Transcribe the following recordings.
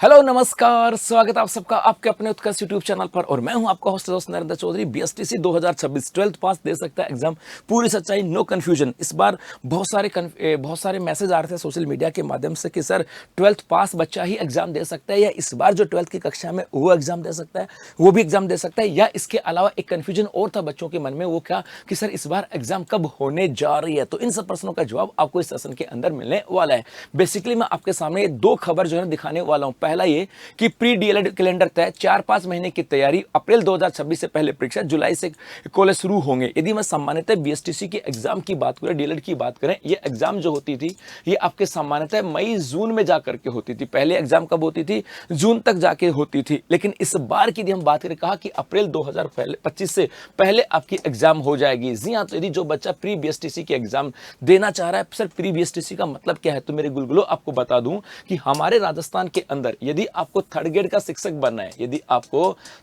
Hello नमस्कार, स्वागत है आप सबका आपके अपने उत्कर्ष यूट्यूब चैनल पर। और मैं हूं आपका होस्ट दोस्त नरेंद्र चौधरी। बीएसटीसी 2026 12th पास दे सकता है एग्जाम, पूरी सच्चाई, नो कंफ्यूजन। इस बार बहुत सारे मैसेज आ रहे थे सोशल मीडिया के माध्यम से कि सर 12th पास बच्चा ही एग्जाम दे सकता है, या इस बार जो 12th की कक्षा में वो एग्जाम दे सकता है, वो भी एग्जाम दे सकता है, या इसके अलावा एक कन्फ्यूजन और था बच्चों के मन में, वो क्या कि सर इस बार एग्जाम कब होने जा रही है। तो इन सब प्रश्नों का जवाब आपको इस सेशन के अंदर मिलने वाला है। बेसिकली मैं आपके सामने दो खबर जो है दिखाने वाला हूं। पहला ये कि प्री डीएलएड कैलेंडर तय, 4-5 महीने की तैयारी, अप्रैल 2026 से पहले परीक्षा, जुलाई से कॉलेज शुरू होंगे। यदि मैं सामान्यतः बीएसटीसी के एग्जाम की बात करें, डीएलएड की बात करें, ये एग्जाम जो होती थी ये आपके सामान्यतः मई जून में जाकर के होती थी। पहले एग्जाम कब होती थी? जून तक जाके होती थी। लेकिन इस बार की यदि हम बात करें, कहा कि अप्रैल 2025 से पहले आपकी एग्जाम हो जाएगी। जी हाँ, तो यदि जो बच्चा प्री बीएसटीसी के एग्जाम देना चाह रहा है, सर प्री बीएसटीसी का मतलब क्या है, तो मेरे गुलगुलो आपको बता दूं कि हमारे राजस्थान के अंदर यदि आपको थर्ड ग्रेड का शिक्षक बनना है, यदि आपको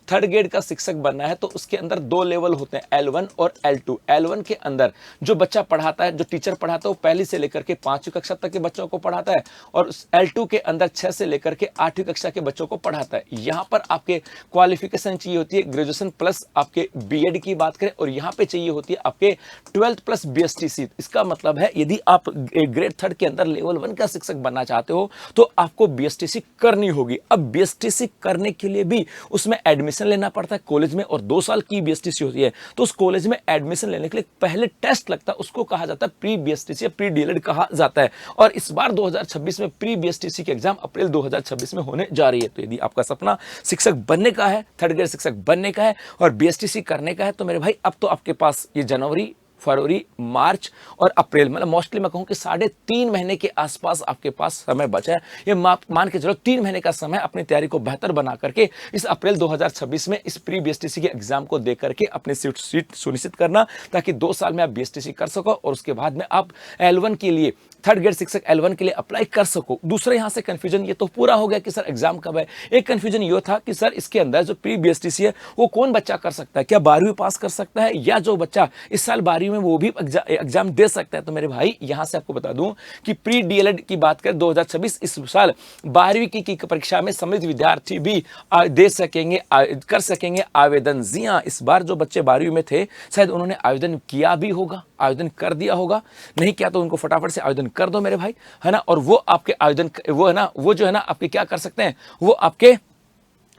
थर्ड ग्रेड का शिक्षक बनना है, तो उसके अंदर दो लेवल होते हैं, L1 और L2। L1 के अंदर जो बच्चा पढ़ाता है, जो टीचर पढ़ाता है, वो पहली से लेकर के 5वीं कक्षा तक के बच्चों को पढ़ाता है, और L2 के अंदर 6 से लेकर के 8वीं कक्षा के बच्चों को पढ़ाता है। यहां पर आपके क्वालिफिकेशन चाहिए होती है ग्रेजुएशन प्लस आपके बीएड की बात करें, और यहां पे चाहिए होती है आपके 12th प्लस बीएसटीसी। इसका मतलब है यदि आप ग्रेड 3 के अंदर लेवल 1 का शिक्षक बनना चाहते हो तो आपको बीएसटीसी करनी होगी। अब बीएसटीसी करने के लिए भी उसमें एडमिशन लेना पड़ता है कॉलेज में, और 2 साल की बीएसटीसी होती है। तो उस कॉलेज में एडमिशन लेने के लिए पहले टेस्ट लगता है, उसको कहा जाता है प्री बीएसटीसी या प्री डीएलएड कहा जाता है। और इस बार 2026 में प्री बीएसटीसी की एग्जाम अप्रैल 2026 में होने जा रही है। तो यदि आपका सपना शिक्षक बनने का है, थर्ड ग्रेड शिक्षक बनने का है और बीएसटीसी करने का है, तो मेरे भाई अब तो आपके पास ये जनवरी, फरवरी, मार्च और अप्रैल, मतलब मोस्टली मैं कहूं कि 3.5 महीने के आसपास आपके पास समय बचा है। ये मान के चलो 3 महीने का समय अपनी तैयारी को बेहतर बना करके इस अप्रैल 2026 में इस प्री बीएसटीसी के एग्जाम को दे करके अपनी सीट सुनिश्चित करना, ताकि 2 साल में आप बीएसटीसी कर सको और उसके बाद में आप L1 के लिए, थर्ड ग्रेड शिक्षक L1 के लिए अप्लाई कर सको। दूसरा यहां से कंफ्यूजन ये तो पूरा हो गया कि सर एग्जाम कब है। एक कंफ्यूजन ये था कि सर इसके अंदर जो प्री बीएसटीसी है वो कौन बच्चा कर सकता है, क्या 12वीं पास कर सकता है, या जो बच्चा इस साल 12वीं में वो भी एग्जाम दे सकता है। तो मेरे भाई यहां से आपको बता दूं कि प्री डीएलएड की बात करें 2026, इस साल 12वीं की परीक्षा में सम्मिलित विद्यार्थी भी दे सकेंगे, कर सकेंगे आवेदन। जी हां, इस बार जो बच्चे 12वीं में थे शायद उन्होंने आवेदन किया भी होगा, आवेदन कर दिया होगा, नहीं किया तो उनको फटाफट से आवेदन कर दो मेरे भाई, है ना। और वो आपके आवेदन, वो है ना, वो जो है ना आपके क्या कर सकते हैं, वो आपके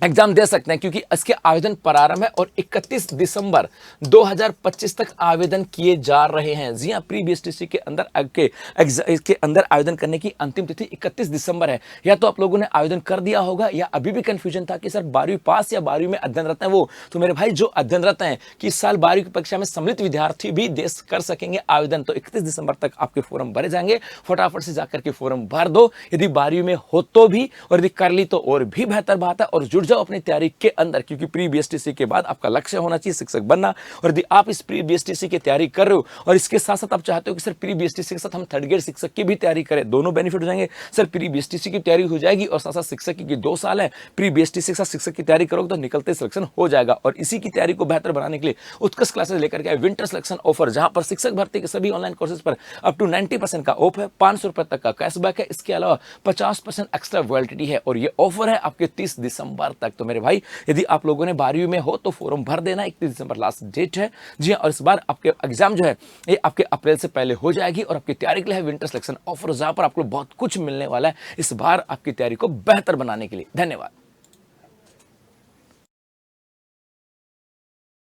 एग्जाम दे सकते हैं, क्योंकि इसके आवेदन प्रारंभ है और 31 दिसंबर 2025 तक आवेदन किए जा रहे हैं। जी हां, प्री बीएसटीसी के अंदर इसके अंदर आवेदन करने की अंतिम तिथि 31 दिसंबर है। या तो आप लोगों ने आवेदन कर दिया होगा, या अभी भी कंफ्यूजन था कि सर 12वीं पास या 12वीं में अध्ययनरत है वो। तो मेरे भाई जो अध्ययनरत हैं कि इस साल 12वीं की परीक्षा में सम्मिलित विद्यार्थी भी कर सकेंगे आवेदन। तो 31 दिसंबर तक आपके फॉर्म भरे जाएंगे, फटाफट से जाकर के फॉर्म भर दो यदि 12वीं में हो तो भी, और यदि कर ली तो और भी बेहतर बात है। और जुड़ जाओ अपनी तैयारी के अंदर, क्योंकि प्री बीएसटीसी के बाद आपका लक्ष्य होना चाहिए शिक्षक बनना। और यदि आप इस प्री बीएसटीसी की तैयारी कर रहे हो और इसके साथ साथ आप चाहते हो कि सर प्री बीएसटीसी के साथ हम थर्ड ग्रेड शिक्षक की भी तैयारी करें, दोनों बेनिफिट हो जाएंगे। सर प्री बीएसटीसी की तैयारी हो जाएगी और साथ साथ शिक्षक की 2 साल है, प्री बीएसटीसी के साथ शिक्षक की तैयारी करोगे तो निकलते सिलेक्शन हो जाएगा। और इसी की तैयारी को बेहतर बनाने के लिए उत्कृष्ट क्लासेस लेकर के आए विंटर सिलेक्शन ऑफर, जहां पर शिक्षक भर्ती के सभी ऑनलाइन कोर्सेज पर अप टू 90% का ऑफ है, 500 रुपए तक का कैशबैक है, इसके अलावा 50% एक्स्ट्रा वैलिडिटी है। और ये ऑफर है आपके 30 दिसंबर तक। तो मेरे भाई यदि आप लोगों ने 12वीं में हो तो फॉर्म भर देना, 31 दिसंबर लास्ट डेट है। जी हाँ, और इस बार आपके एग्जाम जो है ये आपके अप्रैल से पहले हो जाएगी, और आपकी तैयारी के लिए है विंटर सिलेक्शन ऑफर, जहां पर आपको बहुत कुछ मिलने वाला है इस बार आपकी तैयारी को बेहतर बनाने के लिए। धन्यवाद।